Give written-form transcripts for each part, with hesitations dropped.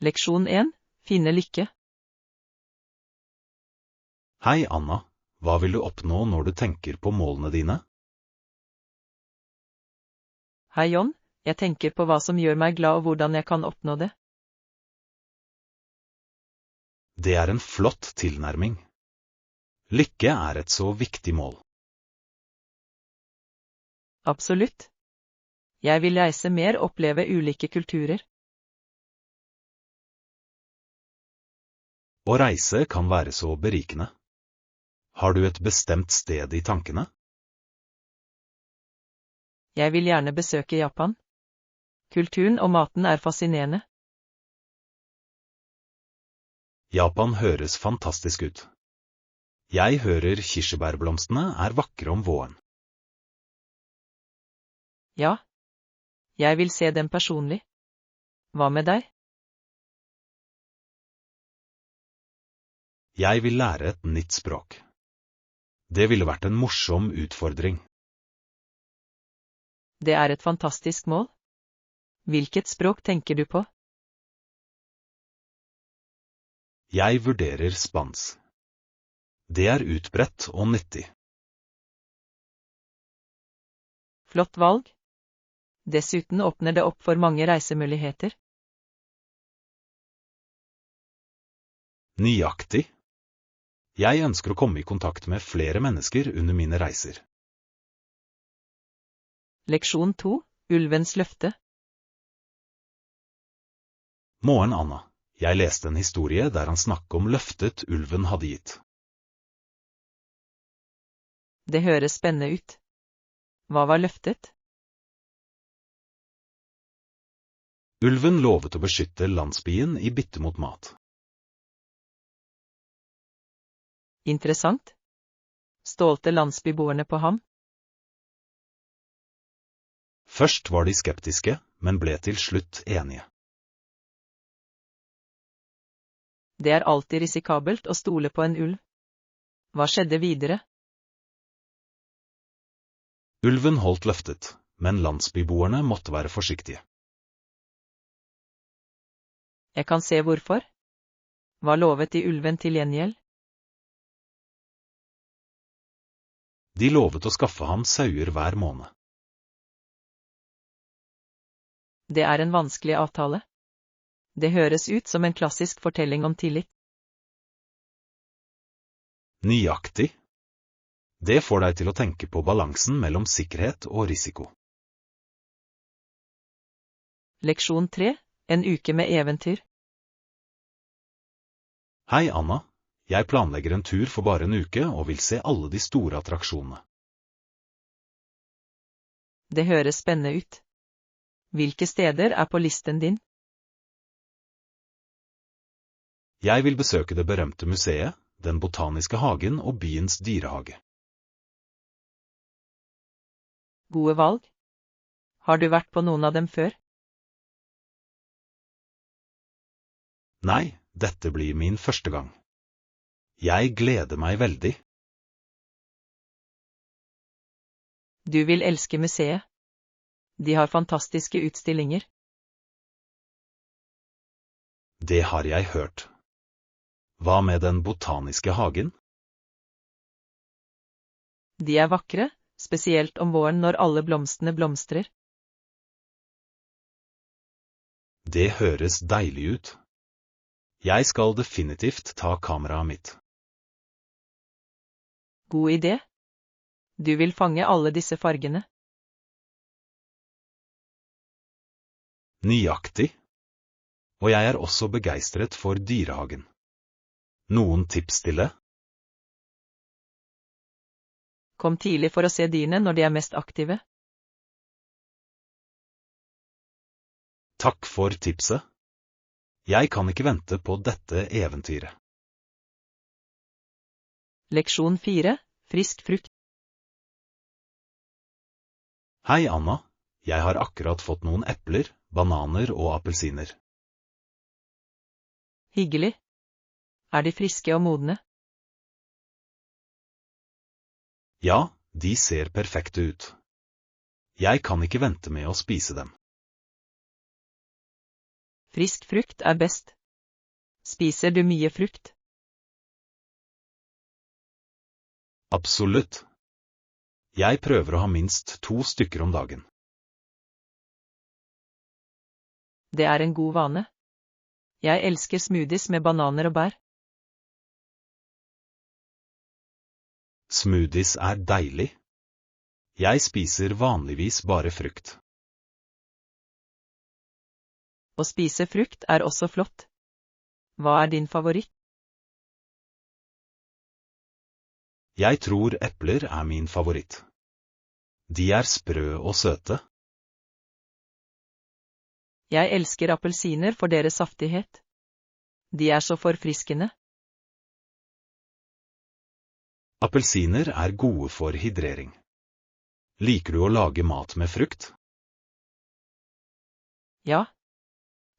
Leksjon 1. Finne lykke. Hei, Anna. Hva vil du oppnå når du tenker på målene dine? Hei, John. Jeg tenker på hva som gjør meg glad og hvordan jeg kan oppnå det. Det er en flott tilnærming. Lykke er et så viktig mål. Absolutt. Jeg vil reise mer og oppleve ulike kulturer. Å reise kan være så berikende. Har du et bestemt sted i tankene? Jeg vil gjerne besøke Japan. Kulturen og maten er fascinerende. Japan høres fantastisk ut. Jeg hører kirsebærblomstene er vakre om våren. Ja. Jeg vil se dem personlig. Hva med deg? Jeg vil lære et nytt språk. Det ville vært en morsom utfordring. Det er et fantastisk mål. Hvilket språk tenker du på? Jeg vurderer spansk. Det er utbredt og nyttig. Flott valg. Dessuten åpner det opp for mange reisemuligheter. Nøyaktig. Jeg ønsker å komme i kontakt med flere mennesker under mine reiser. Leksjon 2. Ulvens løfte. Morgen, Anna. Jeg leste en historie der han snakket om løftet ulven hadde gitt. Det høres spennende ut. Hva var løftet? Ulven lovet å beskytte landsbyen i bytte mot mat. Interessant. Stolte landsbyboerne på ham? Først var de skeptiske, men ble til slutt enige. Det er alltid risikabelt å stole på en ulv. Hva skjedde videre? Ulven holdt løftet, men landsbyboerne måtte være forsiktige. Jeg kan se hvorfor. Hva lovet de ulven til gjengjeld? De lovet å skaffe ham sauer hver måned. Det er en vanskelig avtale. Det høres ut som en klassisk fortelling om tillit. Nøyaktig. Det får deg til å tenke på balansen mellom sikkerhet og risiko. Leksjon 3. En uke med eventyr. Hei, Anna. Jeg planlegger en tur for bare en uke og vil se alle de store attraksjonene. Det høres spennende ut. Hvilke steder er på listen din? Jeg vil besøke det berømte museet, den botaniske hagen og byens dyrehage. Gode valg. Har du vært på noen av dem før? Nei, dette blir min første gang. Jeg gleder meg veldig. Du vil elske museet. De har fantastiske utstillinger. Det har jeg hørt. Hva med den botaniske hagen? De er vakre, spesielt om våren når alle blomstene blomstrer. Det høres deilig ut. Jeg skal definitivt ta kameraet mitt. God idé. Du vil fange alle disse fargene. Nøyaktig. Og jeg er også begeistret for dyrehagen. Noen tips til det? Kom tidlig for å se dyrene når de er mest aktive. Takk for tipset. Jeg kan ikke vente på dette eventyret. Leksjon 4. Frisk frukt. Hei, Anna. Jeg har akkurat fått noen epler, bananer og appelsiner. Hyggelig. Er de friske og modne? Ja, de ser perfekte ut. Jeg kan ikke vente med å spise dem. Frisk frukt er best. Spiser du mye frukt? Absolutt. Jeg prøver å ha minst 2 stykker om dagen. Det er en god vane. Jeg elsker smoothies med bananer og bær. Smoothies er deilig. Jeg spiser vanligvis bare frukt. Å spise frukt er også flott. Hva er din favoritt? Jeg tror epler er min favoritt. De er sprø og søte. Jeg elsker appelsiner for deres saftighet. De er så forfriskende. Appelsiner er gode for hydrering. Liker du å lage mat med frukt? Ja.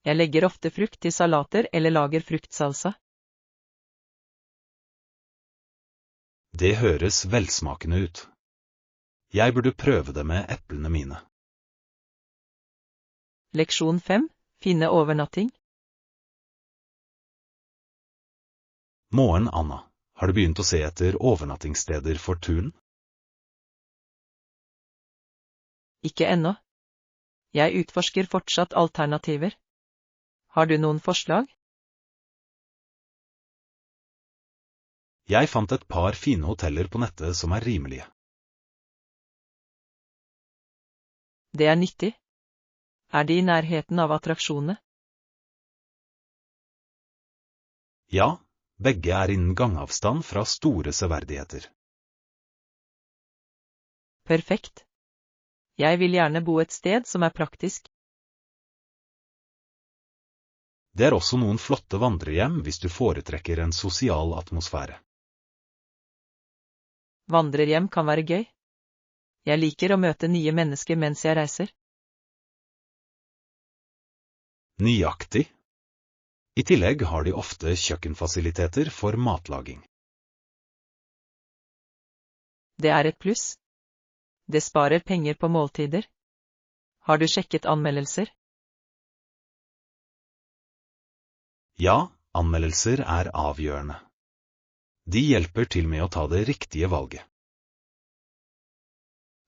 Jeg legger ofte frukt til salater eller lager fruktsalsa. Det høres velsmakende ut. Jeg burde prøve det med eplene mine. Leksjon 5. Finne overnatting. Morgen, Anna. Har du begynt å se etter overnattingssteder for turen? Ikke ennå. Jeg utforsker fortsatt alternativer. Har du noen forslag? Jeg fant et par fine hoteller på nettet som er rimelige. Det er nyttig. Er de i nærheten av attraksjonene? Ja, begge er innen gangavstand fra store severdigheter. Perfekt. Jeg vil gjerne bo et sted som er praktisk. Det er også noen flotte vandrehjem hvis du foretrekker en sosial atmosfære. Vandrerhjem kan være gøy. Jeg liker å møte nye mennesker mens jeg reiser. Nøyaktig. I tillegg har de ofte kjøkkenfasiliteter for matlaging. Det er et pluss. Det sparer penger på måltider. Har du sjekket anmeldelser? Ja, anmeldelser er avgjørende. De hjelper til med å ta det riktige valget.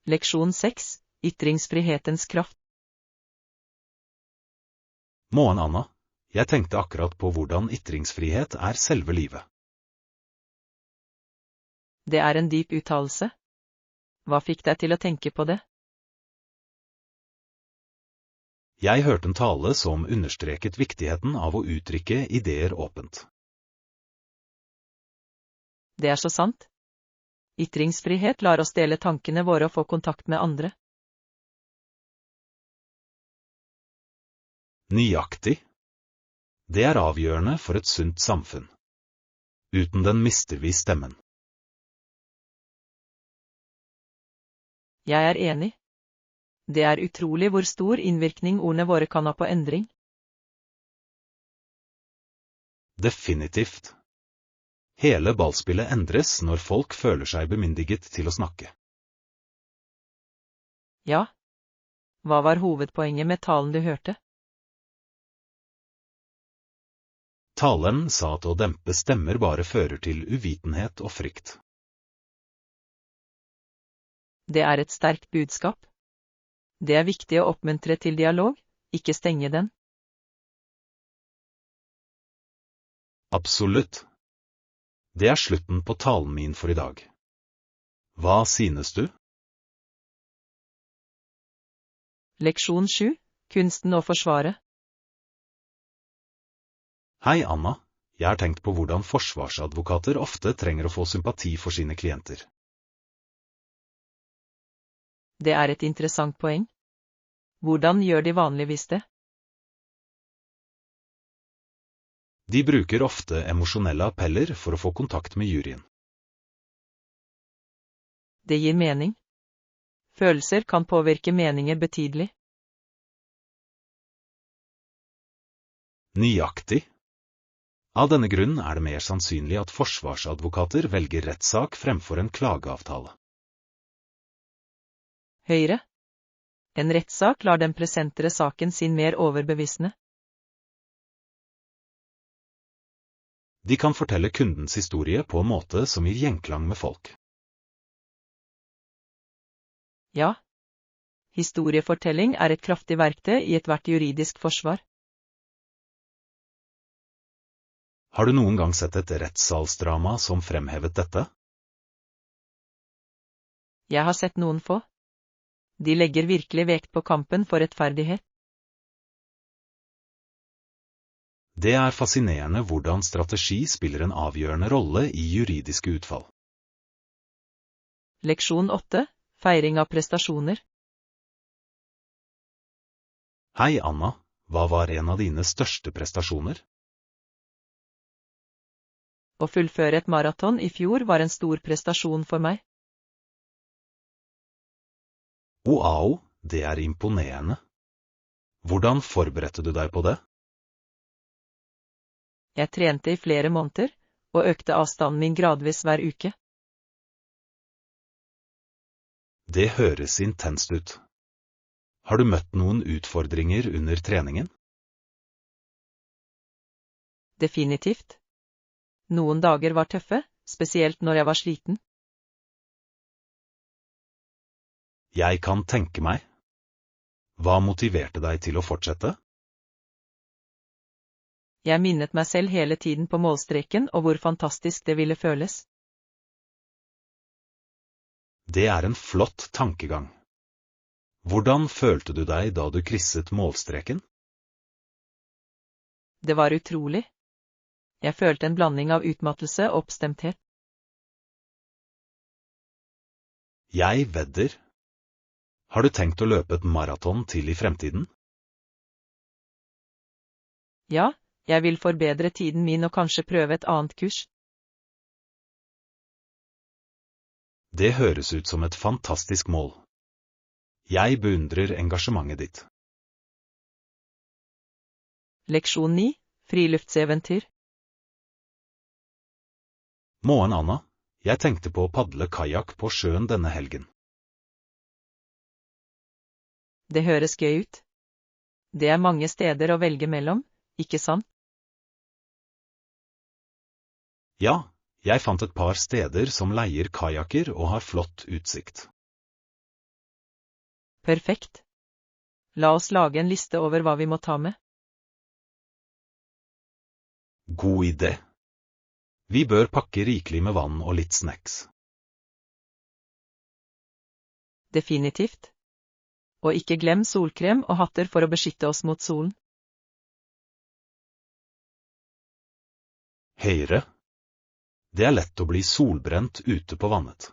Leksjon 6. Ytringsfrihetens kraft. Morgen, Anna. Jeg tenkte akkurat på hvordan ytringsfrihet er selve livet. Det er en dyp uttalelse. Hva fikk deg til å tenke på det? Jeg hørte en tale som understreket viktigheten av å uttrykke ideer åpent. Det er så sant. Ytringsfrihet lar oss dele tankene våre og få kontakt med andre. Nøyaktig. Det er avgjørende for et sunt samfunn. Uten den mister vi stemmen. Jeg er enig. Det er utrolig hvor stor innvirkning ordene våre kan ha på endring. Definitivt. Hele ballspillet endres når folk føler seg bemyndiget til å snakke. Ja. Hva var hovedpoenget med talen du hørte? Taleren sa at å dempe stemmer bare fører til uvitenhet og frykt. Det er et sterkt budskap. Det er viktig å oppmuntre til dialog, ikke stenge den. Absolutt. Det er slutten på talen min for i dag. Hva synes du? Leksjon 7. Kunsten å forsvare. Hei, Anna. Jeg har tenkt på hvordan forsvarsadvokater ofte trenger å få sympati for sine klienter. Det er et interessant poeng. Hvordan gjør de vanligvis det? De bruker ofte emosjonelle appeller for å få kontakt med juryen. Det gir mening. Følelser kan påvirke meninger betydelig. Nøyaktig. Av denne grunn er det mer sannsynlig at forsvarsadvokater velger rettssak fremfor en klageavtale. Høyre. En rettssak lar dem presentere saken sin mer overbevisende. De kan fortelle kundens historie på en måte som gir gjenklang med folk. Ja. Historiefortelling er et kraftig verktøy i ethvert juridisk forsvar. Har du noen gang sett et rettssalsdrama som fremhevet dette? Jeg har sett noen få. De legger virkelig vekt på kampen for rettferdighet. Det er fascinerende hvordan strategi spiller en avgjørende rolle i juridiske utfall. Leksjon 8. Feiring av prestasjoner. Hei Anna, hva var en av dine største prestasjoner? Å fullføre et maraton i fjor var en stor prestasjon for meg. Wow, det er imponerende. Hvordan forberedte du deg på det? Jeg trente i flere måneder, og økte avstanden min gradvis hver uke. Det høres intenst ut. Har du møtt noen utfordringer under treningen? Definitivt. Noen dager var tøffe, spesielt når jeg var sliten. Jeg kan tenke meg. Hva motiverte deg til å fortsette? Jeg minnet meg selv hele tiden på målstreken og hvor fantastisk det ville føles. Det er en flott tankegang. Hvordan følte du deg da du krysset målstreken? Det var utrolig. Jeg følte en blanding av utmattelse og oppstemthet. Jeg vedder. Har du tenkt å løpe et maraton til i fremtiden? Ja, jeg vil forbedre tiden min og kanskje prøve et annet kurs. Det høres ut som et fantastisk mål. Jeg beundrer engasjementet ditt. Leksjon 9. Friluftseventyr. Morgen, Anna. Jeg tenkte på å padle kajakk på sjøen denne helgen. Det høres gøy ut. Det er mange steder å velge mellom, ikke sant? Ja, jeg fant et par steder som leier kajakker og har flott utsikt. Perfekt. La oss lage en liste over hva vi må ta med. God idé. Vi bør pakke rikelig med vann og litt snacks. Definitivt. Og ikke glem solkrem og hatter for å beskytte oss mot solen. Høyre. Det er lett å bli solbrent ute på vannet.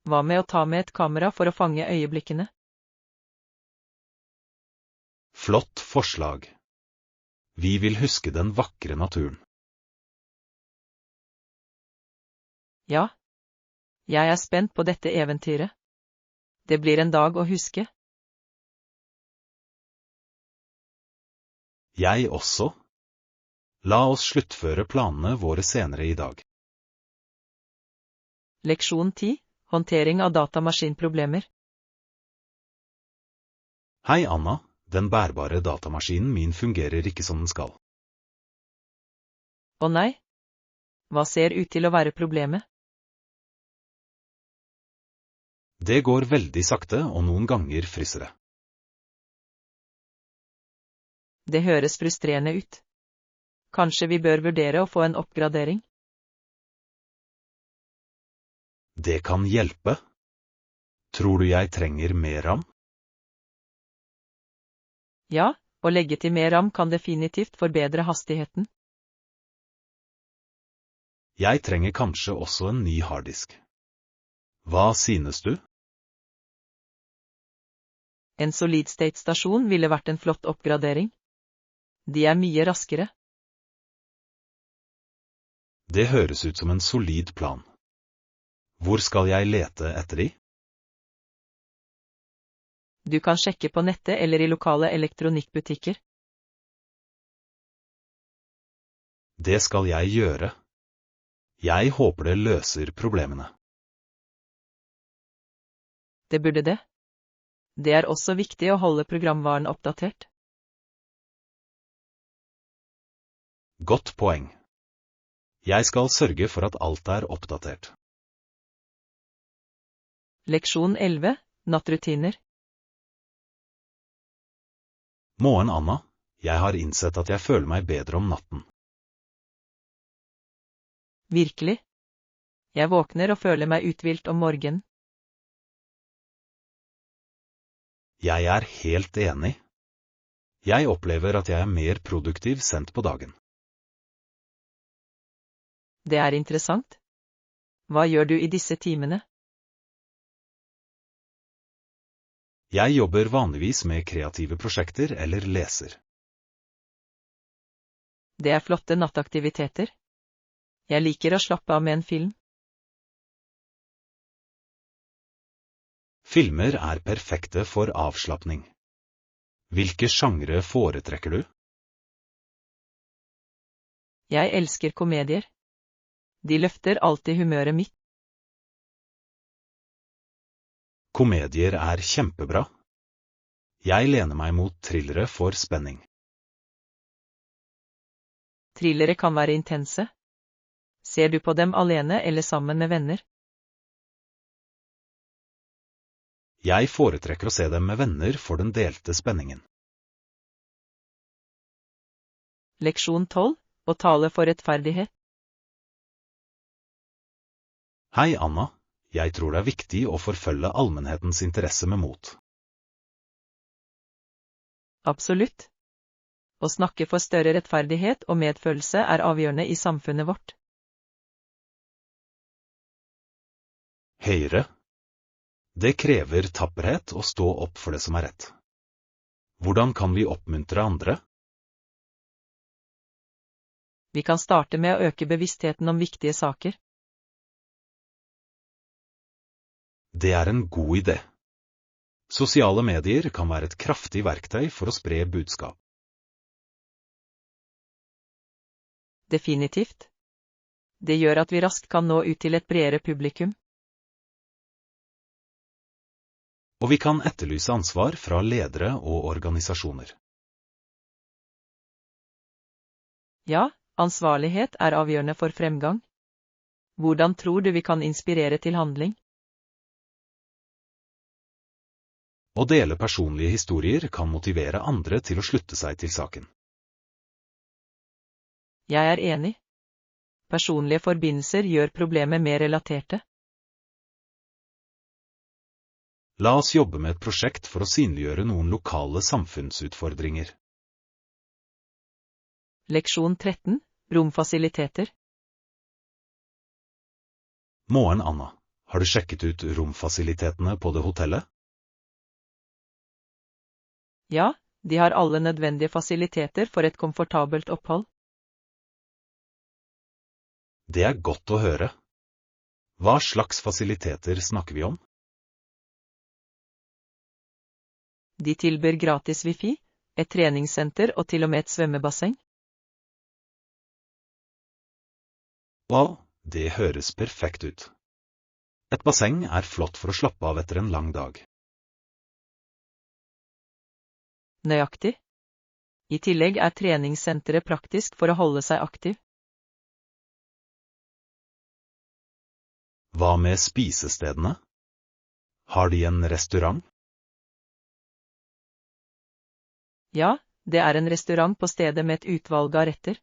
Hva med å ta med et kamera for å fange øyeblikkene? Flott forslag. Vi vil huske den vakre naturen. Ja. Jeg er spent på dette eventyret. Det blir en dag å huske. Jeg også. La oss sluttføre planene våre senere i dag. Leksjon 10. Håndtering av datamaskinproblemer. Hei Anna, den bærbare datamaskinen min fungerer ikke som den skal. Å nei? Hva ser ut til å være problemet? Det går veldig sakte og noen ganger fryser det. Det høres frustrerende ut. Kanskje vi bør vurdere å få en oppgradering? Det kan hjelpe. Tror du jeg trenger mer RAM? Ja, å legge til mer RAM kan definitivt forbedre hastigheten. Jeg trenger kanskje også en ny harddisk. Hva synes du? En solid-state-stasjon ville vært en flott oppgradering. De er mye raskere. Det høres ut som en solid plan. Hvor skal jeg lete etter de? Du kan sjekke på nettet eller i lokale elektronikkbutikker. Det skal jeg gjøre. Jeg håper det løser problemene. Det burde det. Det er også viktig å holde programvaren oppdatert. Godt poeng. Jeg skal sørge for at alt er oppdatert. Leksjon 11, nattrutiner. Morgen, Anna. Jeg har innsett at jeg føler meg bedre om natten. Virkelig? Jeg våkner og føler meg uthvilt om morgenen. Jeg er helt enig. Jeg opplever at jeg er mer produktiv sent på dagen. Det er interessant. Hva gjør du i disse timene? Jeg jobber vanligvis med kreative prosjekter eller leser. Det er flotte nattaktiviteter. Jeg liker å slappe av med en film. Filmer er perfekte for avslapning. Hvilke sjangre foretrekker du? Jeg elsker komedier. De løfter alltid humøret mitt. Komedier er kjempebra. Jeg lener meg mot thrillere for spenning. Thrillere kan være intense. Ser du på dem alene eller sammen med venner? Jeg foretrekker å se dem med venner for den delte spenningen. Leksjon 12, å tale for rettferdighet. Hei, Anna. Jeg tror det er viktig å forfølge allmennhetens interesse med mot. Absolutt. Å snakke for større rettferdighet og medfølelse er avgjørende i samfunnet vårt. Høyre. Det krever tapperhet å stå opp for det som er rett. Hvordan kan vi oppmuntre andre? Vi kan starte med å øke bevisstheten om viktige saker. Det er en god idé. Sosiale medier kan være et kraftig verktøy for å spre budskap. Definitivt. Det gjør at vi raskt kan nå ut til et bredere publikum. Og vi kan etterlyse ansvar fra ledere og organisasjoner. Ja, ansvarlighet er avgjørende for fremgang. Hvordan tror du vi kan inspirere til handling? Å dele personlige historier kan motivere andre til å slutte seg til saken. Jeg er enig. Personlige forbindelser gjør problemet mer relaterte. La oss jobbe med et prosjekt for å synliggjøre noen lokale samfunnsutfordringer. Leksjon 13, romfasiliteter. Morgen, Anna. Har du sjekket ut romfasilitetene på det hotellet? Ja, de har alle nødvendige fasiliteter for et komfortabelt opphold. Det er godt å høre. Hva slags fasiliteter snakker vi om? De tilbyr gratis wifi, et treningssenter og til og med et svømmebasseng. Wow, det høres perfekt ut. Et basseng er flott for å slappe av etter en lang dag. Nøyaktig. I tillegg er treningssenteret praktisk for å holde seg aktiv. Hva med spisestedene? Har de en restaurant? Ja, det er en restaurant på stedet med et utvalg av retter.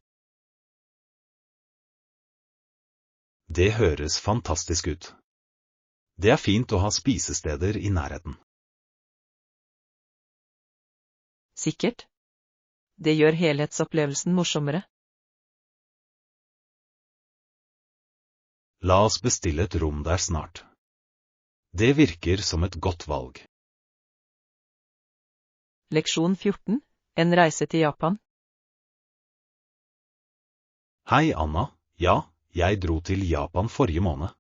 Det høres fantastisk ut. Det er fint å ha spisesteder i nærheten. Sikkert. Det gjør helhetsopplevelsen morsommere. La oss bestille et rom der snart. Det virker som et godt valg. Leksjon 14, en reise til Japan. Hei, Anna. Ja, jeg dro til Japan forrige måned.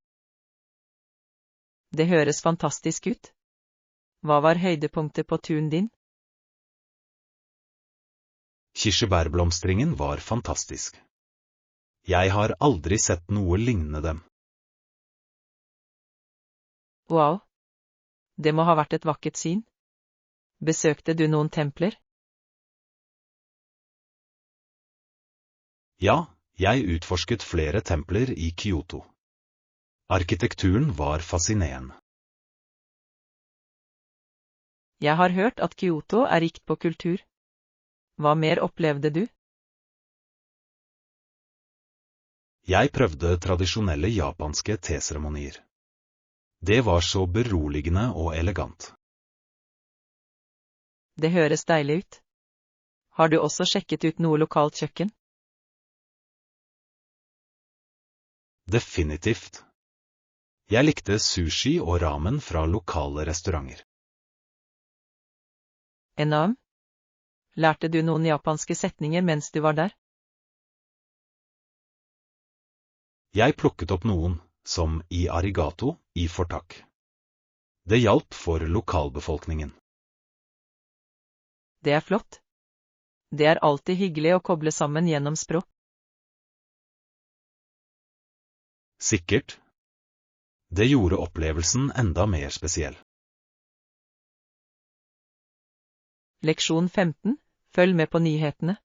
Det høres fantastisk ut. Hva var høydepunktet på turen din? Kirsebærblomstringen var fantastisk. Jeg har aldri sett noe lignende dem. Wow. Det må ha vært et vakkert syn. Besøkte du noen templer? Ja, jeg utforsket flere templer i Kyoto. Arkitekturen var fascinerende. Jeg har hørt at Kyoto er rikt på kultur. Hva mer opplevde du? Jeg prøvde tradisjonelle japanske teseremonier. Det var så beroligende og elegant. Det høres deilig ut. Har du også sjekket ut noe lokalt kjøkken? Definitivt. Jeg likte sushi og ramen fra lokale restauranter. Enam? Lærte du noen japanske setninger mens du var der? Jeg plukket opp noen, som i arigato, i fortakk. Det hjalp for lokalbefolkningen. Det er flott. Det er alltid hyggelig å koble sammen gjennom språk. Sikkert. Det gjorde opplevelsen enda mer spesiell. Leksjon 15. Følg med på nyhetene.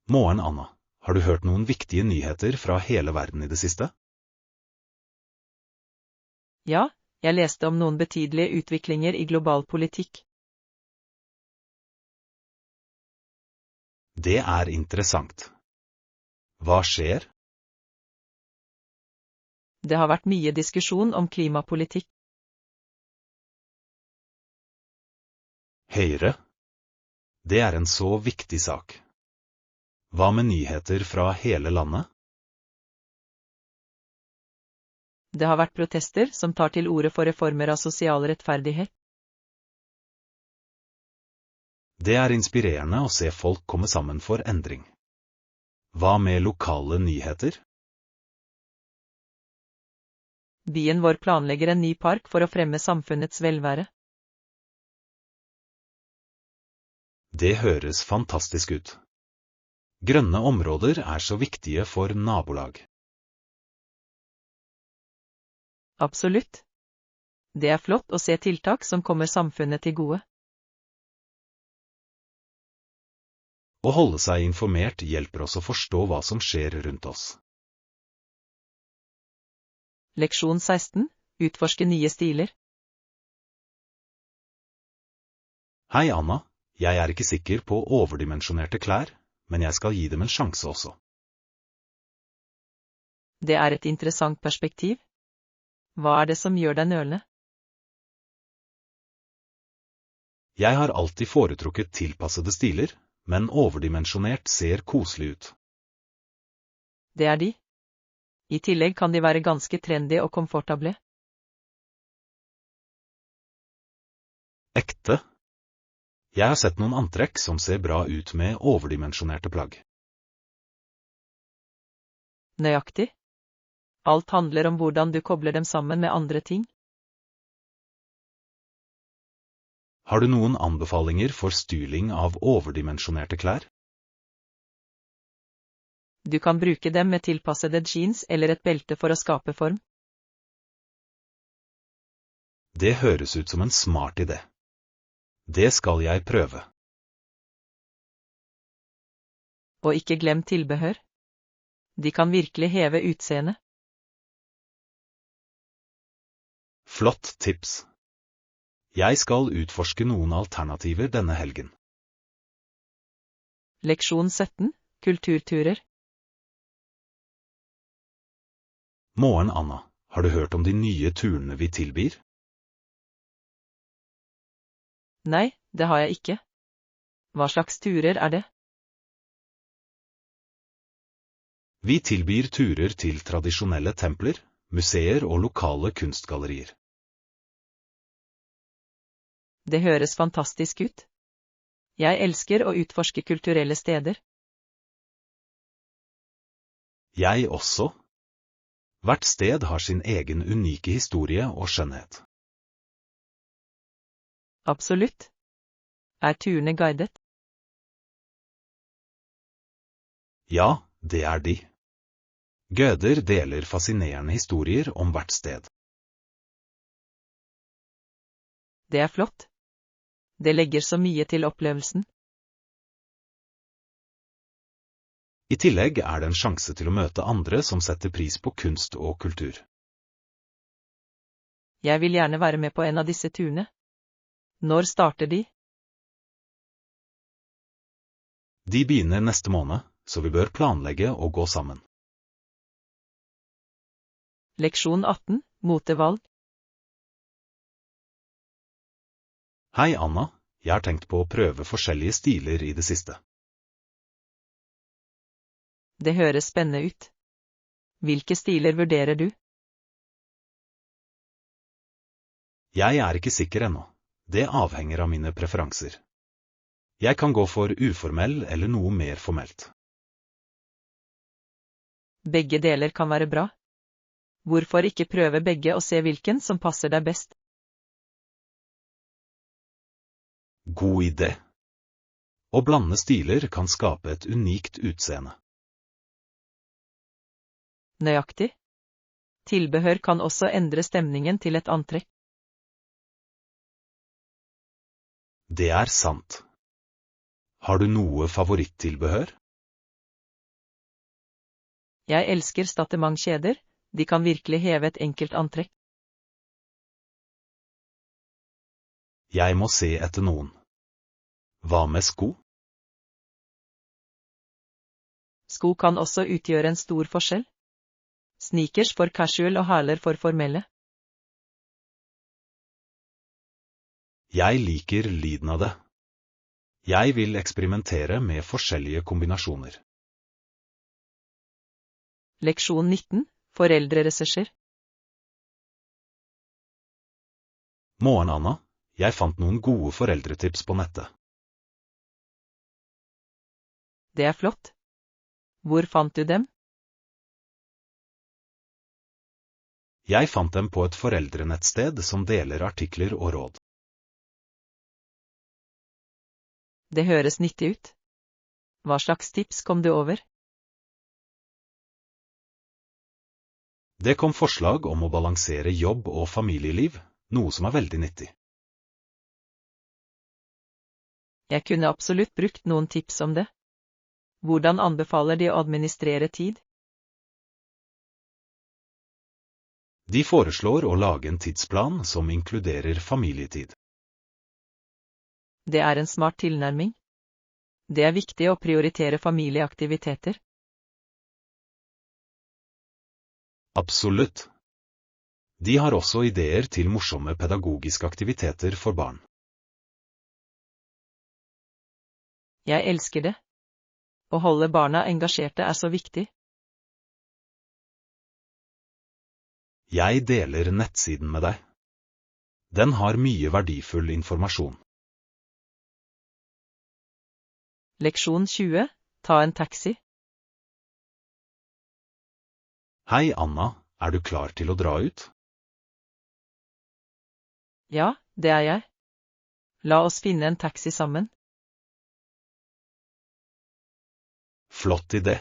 Morgen, Anna. Har du hørt noen viktige nyheter fra hele verden i det siste? Ja, jeg leste om noen betydelige utviklinger i global politikk. Det er interessant. Hva skjer? Det har vært mye diskusjon om klimapolitikk. Høyre? Det er en så viktig sak. Hva med nyheter fra hele landet? Det har vært protester som tar til orde for reformer av sosial rettferdighet. Det er inspirerende å se folk komme sammen for endring. Hva med lokale nyheter? Byen vår planlegger en ny park for å fremme samfunnets velvære. Det høres fantastisk ut. Grønne områder er så viktige for nabolag. Absolutt. Det er flott å se tiltak som kommer samfunnet til gode. Å holde seg informert hjelper oss å forstå hva som skjer rundt oss. Leksjon 16. Utforske nye stiler. Hei, Anna. Jeg er ikke sikker på overdimensjonerte klær, men jeg skal gi dem en sjanse også. Det er et interessant perspektiv. Hva er det som gjør deg nølende? Jeg har alltid foretrukket tilpassede stiler, men overdimensjonert ser koselig ut. Det er de. I tillegg kan de være ganske trendy og komfortable. Ekte? Jeg har sett noen antrekk som ser bra ut med overdimensjonerte plagg. Nøyaktig. Alt handler om hvordan du kobler dem sammen med andre ting. Har du noen anbefalinger for styling av overdimensjonerte klær? Du kan bruke dem med tilpassede jeans eller et belte for å skape form. Det høres ut som en smart idé. Det skal jeg prøve. Og ikke glem tilbehør. De kan virkelig heve utseendet. Flott tips. Jeg skal utforske noen alternativer denne helgen. Leksjon 17. Kulturturer. Morgen, Anna. Har du hørt om de nye turene vi tilbyr? Nei, det har jeg ikke. Hva slags turer er det? Vi tilbyr turer til tradisjonelle templer, museer og lokale kunstgallerier. Det høres fantastisk ut. Jeg elsker å utforske kulturelle steder. Jeg også. Hvert sted har sin egen unike historie og skjønnhet. Absolutt. Er turene guidet? Ja, det er de. Guider deler fascinerende historier om hvert sted. Det er flott. Det legger så mye til opplevelsen. I tillegg er det en sjanse til å møte andre som setter pris på kunst og kultur. Jeg vil gjerne være med på en av disse turene. Når starter de? De begynner neste måned, så vi bør planlegge å gå sammen. Leksjon 18, motevalg. Hei Anna, jeg har tenkt på å prøve forskjellige stiler i det siste. Det høres spennende ut. Hvilke stiler vurderer du? Jeg er ikke sikker ennå. Det avhenger av mine preferanser. Jeg kan gå for uformell eller noe mer formelt. Begge deler kan være bra. Hvorfor ikke prøve begge og se hvilken som passer deg best? God idé. Å blande stiler kan skape et unikt utseende. Nøyaktig. Tilbehør kan også endre stemningen til et antrekk. Det er sant. Har du noe favorittilbehør? Jeg elsker statementkjeder, de kan virkelig heve et enkelt antrekk. Jeg må se etter noen. Hva med sko? Sko kan også utgjøre en stor forskjell. Sneakers for casual og hæler for formelle. Jeg liker lyden av det. Jeg vil eksperimentere med forskjellige kombinasjoner. Leksjon 19, foreldreressurser. Morgen, Anna. Jeg fant noen gode foreldretips på nettet. Det er flott. Hvor fant du dem? Jeg fant dem på et foreldrenettsted som deler artikler og råd. Det høres nyttig ut. Hva slags tips kom du over? Det kom forslag om å balansere jobb og familieliv, noe som er veldig nyttig. Jeg kunne absolutt brukt noen tips om det. Hvordan anbefaler de å administrere tid? De foreslår å lage en tidsplan som inkluderer familietid. Det er en smart tilnærming. Det er viktig å prioritere familieaktiviteter. Absolutt. De har også ideer til morsomme pedagogiske aktiviteter for barn. Jeg elsker det. Å holde barna engasjerte er så viktig. Jeg deler nettsiden med deg. Den har mye verdifull informasjon. Leksjon 20, ta en taxi. Hei Anna, er du klar til å dra ut? Ja, det er jeg. La oss finne en taxi sammen. Flott idé.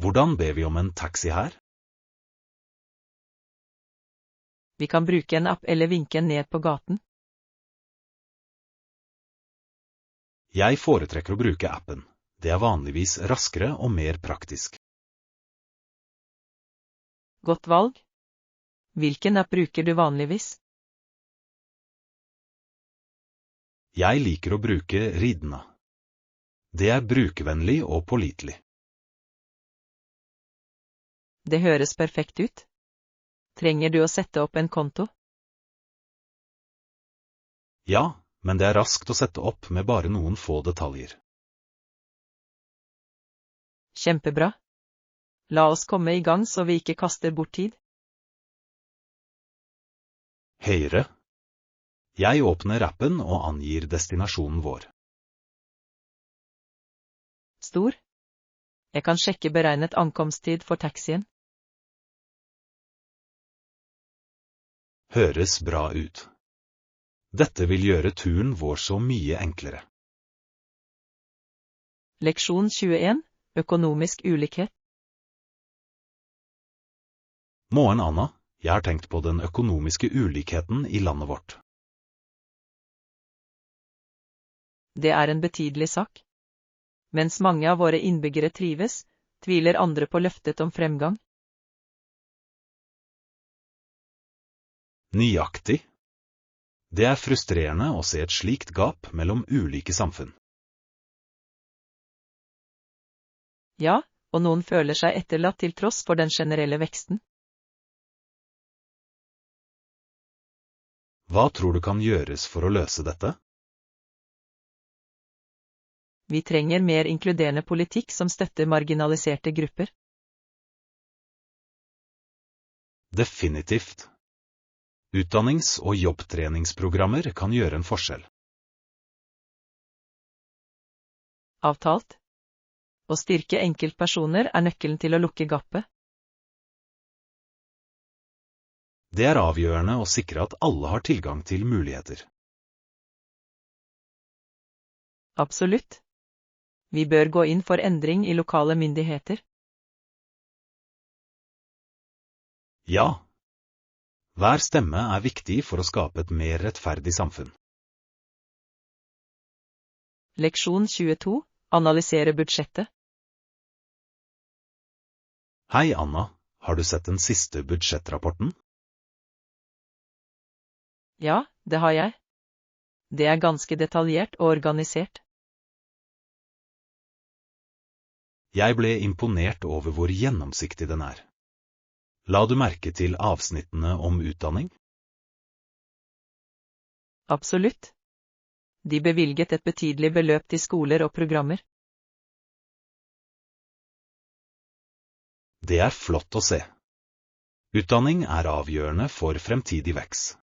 Hvordan ber vi om en taxi her? Vi kan bruke en app eller vinke ned på gaten. Jeg foretrekker å bruke appen. Det er vanligvis raskere og mer praktisk. Godt valg. Hvilken app bruker du vanligvis? Jeg liker å bruke Ridna. Det er brukervennlig og pålitelig. Det høres perfekt ut. Trenger du å sette opp en konto? Ja, men det er raskt å sette opp med bare noen få detaljer. Kjempebra. La oss komme i gang så vi ikke kaster bort tid. Høyre. Jeg åpner appen og angir destinasjonen vår. Stor. Jeg kan sjekke beregnet ankomsttid for taxien. Høres bra ut. Dette vil gjøre turen vår så mye enklere. Leksjon 21, økonomisk ulikhet. Morgen, Anna. Jeg har tenkt på den økonomiske ulikheten i landet vårt. Det er en betydelig sak. Mens mange av våre innbyggere trives, tviler andre på løftet om fremgang. Nøyaktig. Det er frustrerende å se et slikt gap mellom ulike samfunn. Ja, og noen føler seg etterlatt til tross for den generelle veksten. Hva tror du kan gjøres for å løse dette? Vi trenger mer inkluderende politikk som støtter marginaliserte grupper. Definitivt. Utdannings- og jobbtreningsprogrammer kan gjøre en forskjell. Avtalt. Å styrke enkeltpersoner er nøkkelen til å lukke gapet. Det er avgjørende å sikre at alle har tilgang til muligheter. Absolutt. Vi bør gå inn for endring i lokale myndigheter. Ja. Hver stemme er viktig for å skape et mer rettferdig samfunn. Leksjon 22. Analysere budsjettet. Hei Anna, har du sett den siste budsjettrapporten? Ja, det har jeg. Det er ganske detaljert og organisert. Jeg ble imponert over hvor gjennomsiktig den er. La du merke til avsnittene om utdanning? Absolutt. De bevilget et betydelig beløp til skoler og programmer. Det er flott å se. Utdanning er avgjørende for fremtidig vekst.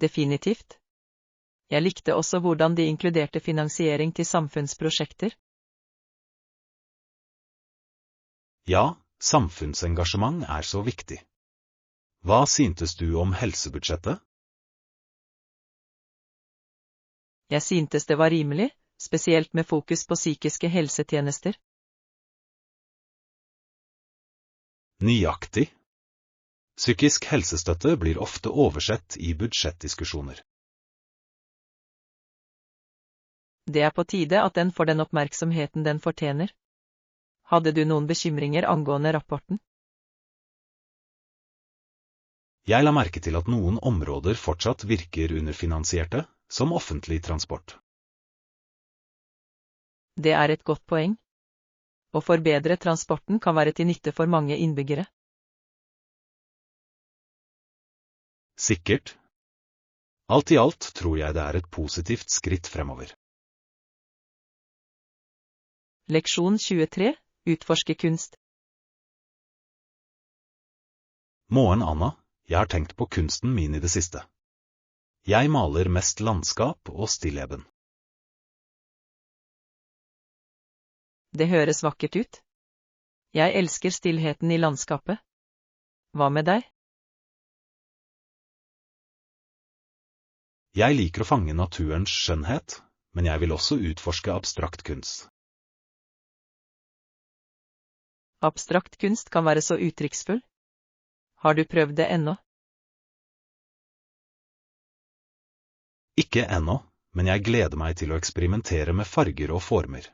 Definitivt. Jeg likte også hvordan de inkluderte finansiering til samfunnsprosjekter. Ja, samfunnsengasjement er så viktig. Hva syntes du om helsebudsjettet? Jeg syntes det var rimelig, spesielt med fokus på psykiske helsetjenester. Nøyaktig. Psykisk helsestøtte blir ofte oversett i budsjettdiskusjoner. Det er på tide at den får den oppmerksomheten den fortjener. Hadde du noen bekymringer angående rapporten? Jeg la merke til at noen områder fortsatt virker underfinansierte, som offentlig transport. Det er et godt poeng. Å forbedre transporten kan være til nytte for mange innbyggere. Sikkert. Alt i alt tror jeg det er et positivt skritt fremover. Leksjon 23. Utforske kunst. Morgen, Anna, jeg har tenkt på kunsten min i det siste. Jeg maler mest landskap og stilleben. Det høres vakkert ut. Jeg elsker stillheten i landskapet. Hva med deg? Jeg liker å fange naturens skjønnhet, men jeg vil også utforske abstrakt kunst. Abstrakt kunst kan være så uttrykksfull. Har du prøvd det ennå? Ikke ennå, men jeg gleder meg til å eksperimentere med farger og former.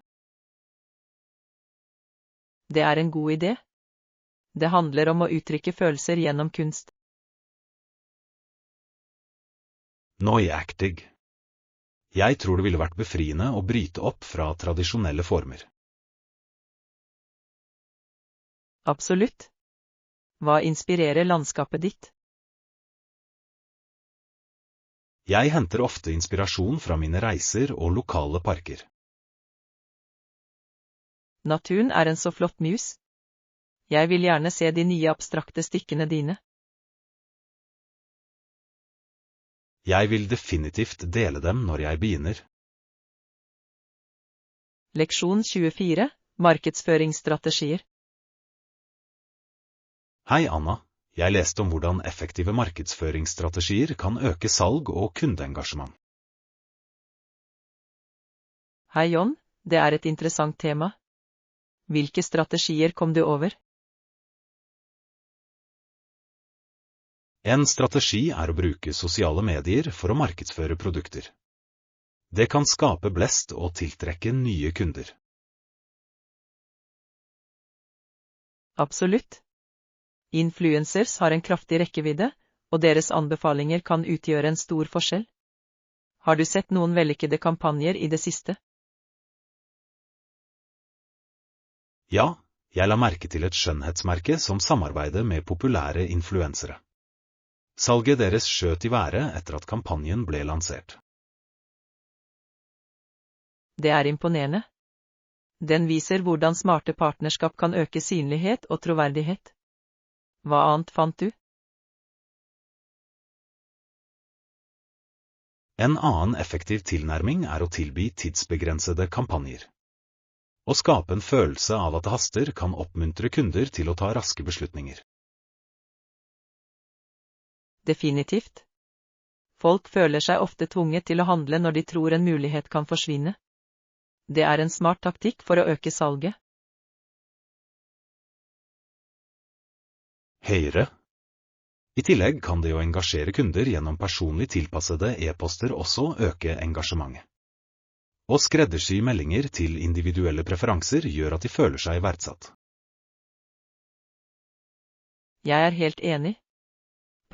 Det er en god idé. Det handler om å uttrykke følelser gjennom kunst. Nøyaktig. Jeg tror det ville vært befriende å bryte opp fra tradisjonelle former. Absolutt. Hva inspirerer landskapet ditt? Jeg henter ofte inspirasjon fra mine reiser og lokale parker. Naturen er en så flott mus. Jeg vil gjerne se de nye abstrakte stykkene dine. Jeg vil definitivt dele dem når jeg begynner. Leksjon 24. Markedsføringsstrategier. Hei Anna, jeg leste om hvordan effektive markedsføringsstrategier kan øke salg og kundeengasjement. Hei John, det er et interessant tema. Hvilke strategier kom du over? En strategi er å bruke sosiale medier for å markedsføre produkter. Det kan skape blest og tiltrekke nye kunder. Absolutt. Influencers har en kraftig rekkevidde, og deres anbefalinger kan utgjøre en stor forskjell. Har du sett noen vellykkede kampanjer i det siste? Ja, jeg la merke til et skjønnhetsmerke som samarbeider med populære influensere. Salget deres skjøt i været etter at kampanjen ble lansert. Det er imponerende. Den viser hvordan smarte partnerskap kan øke synlighet og troverdighet. Hva annet fant du? En annen effektiv tilnærming er å tilby tidsbegrensede kampanjer. Å skape en følelse av at det haster kan oppmuntre kunder til å ta raske beslutninger. Definitivt. Folk føler seg ofte tvunget til å handle når de tror en mulighet kan forsvinne. Det er en smart taktikk for å øke salget. Høyere. I tillegg kan det å engasjere kunder gjennom personlig tilpassede e-poster også øke engasjementet. Å skreddersy meldinger til individuelle preferanser gjør at de føler seg verdsatt. Jeg er helt enig.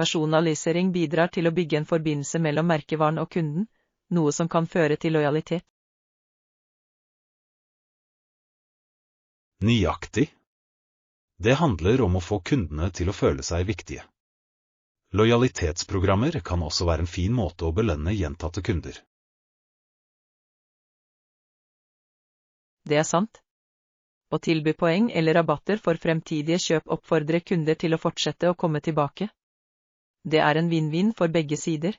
Personalisering bidrar til å bygge en forbindelse mellom merkevaren og kunden, noe som kan føre til lojalitet. Nøyaktig. Det handler om å få kundene til å føle seg viktige. Lojalitetsprogrammer kan også være en fin måte å belønne gjentatte kunder. Det er sant. Å tilby poeng eller rabatter for fremtidige kjøp oppfordrer kunder til å fortsette å komme tilbake. Det er en vinn-vinn for begge sider.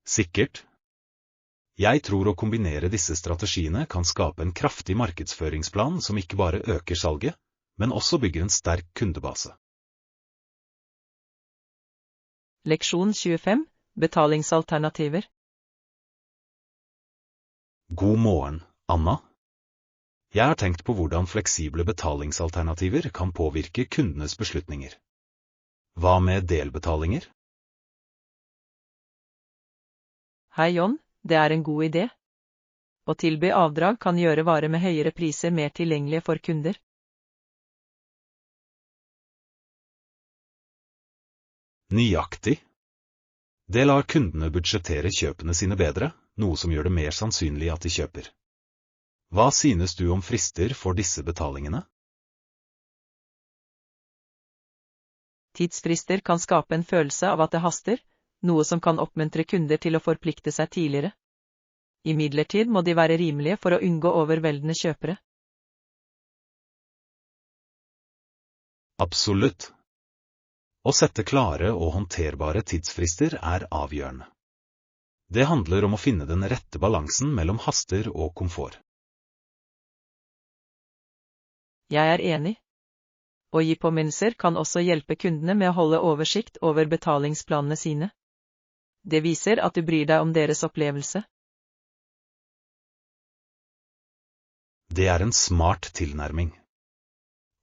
Sikkert. Jeg tror å kombinere disse strategiene kan skape en kraftig markedsføringsplan som ikke bare øker salget, men også bygger en sterk kundebase. Leksjon 25. Betalingsalternativer. God morgen, Anna. Jeg har tenkt på hvordan fleksible betalingsalternativer kan påvirke kundenes beslutninger. Hva med delbetalinger? Hei John, det er en god idé. Å tilby avdrag kan gjøre varer med høyere priser mer tilgjengelige for kunder. Nøyaktig. Det lar kundene budsjettere kjøpene sine bedre, noe som gjør det mer sannsynlig at de kjøper. Hva synes du om frister for disse betalingene? Tidsfrister kan skape en følelse av at det haster, noe som kan oppmuntre kunder til å forplikte seg tidligere. Imidlertid må de være rimelige for å unngå overveldende kjøpere. Absolutt. Å sette klare og håndterbare tidsfrister er avgjørende. Det handler om å finne den rette balansen mellom haster og komfort. Jeg er enig. Å gi påminnelser kan også hjelpe kundene med å holde oversikt over betalingsplanene sine. Det viser at du bryr deg om deres opplevelse. Det er en smart tilnærming.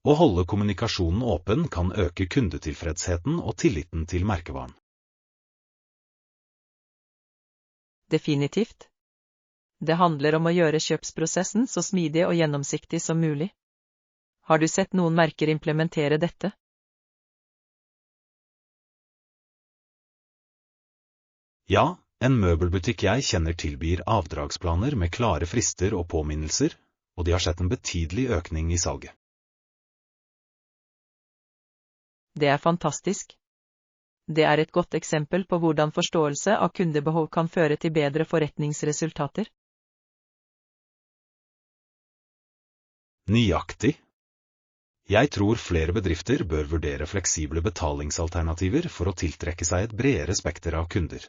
Å holde kommunikasjonen åpen kan øke kundetilfredsheten og tilliten til merkevaren. Definitivt. Det handler om å gjøre kjøpsprosessen så smidig og gjennomsiktig som mulig. Har du sett noen merker implementere dette? Ja, en møbelbutikk jeg kjenner tilbyr avdragsplaner med klare frister og påminnelser, og de har sett en betydelig økning i salget. Det er fantastisk. Det er et godt eksempel på hvordan forståelse av kundebehov kan føre til bedre forretningsresultater. Nøyaktig. Jeg tror flere bedrifter bør vurdere fleksible betalingsalternativer for å tiltrekke seg et bredere spekter av kunder.